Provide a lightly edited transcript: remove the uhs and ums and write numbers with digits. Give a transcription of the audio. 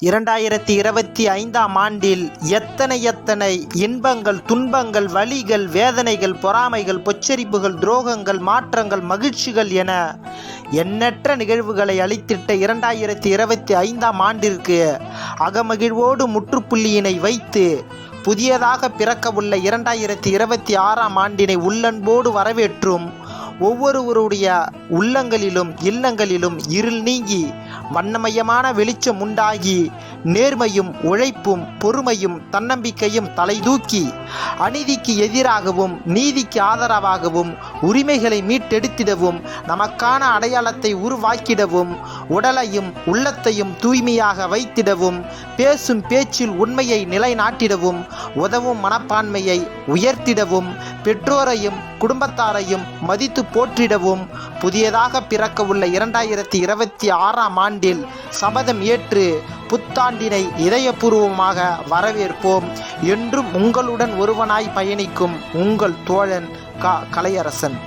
2025ஆம் ஆண்டில் எத்தனை இன்பங்கள், துன்பங்கள், வலிகள், வேதனைகள், பொறாமைகள், பொச்சரிப்புகள், துரோகங்கள், மாற்றங்கள், மகிழ்ச்சிகள் என எண்ணற்ற நிகழ்வுகளை அளித்திட்ட 2025ஆம் ஆண்டிற்கு அகமகிழ்வோடு முற்றுப்புள்ளியினை வைத்து புதியதாக பிறக்கவுள்ள 2026ஆம் ஆண்டினை உள்ளன்போடு வரவேற்றும் ஒவ்வொருவருடைய உள்ளங்களிலும் இல்லங்களிலும் இருள் நீங்கி வண்ணமயமான வெளிச்சம் உண்டாகி நேர்மையும் உழைப்பும் பொறுமையும் தன்னம்பிக்கையும் தலைதூக்கி அநீதிக்கு எதிராகவும் நீதிக்கு ஆதரவாகவும் உரிமைகளை மீட்டெடுத்திடவும் நமக்கான அடையாளத்தை உருவாக்கிடவும் உடலையும் உள்ளத்தையும் தூய்மையாக வைத்திடவும் பேசும் பேச்சில் உண்மையை நிலைநாட்டிடவும் உதவும் மனப்பான்மையை உயர்த்திடவும் பெற்றோரையும் குடும்பத்தாரையும் மதித்து போற்றிடவும் புதியதாக பிறக்கவுள்ள 2026ஆம் ஆண்டில் சபதம் ஏற்று புத்தாண்டினை இதயபூர்வமாக வரவேற்போம். என்றும் உங்களுடன் ஒருவனாய் பயணிக்கும் உங்கள் தோழன் கலையரசன்.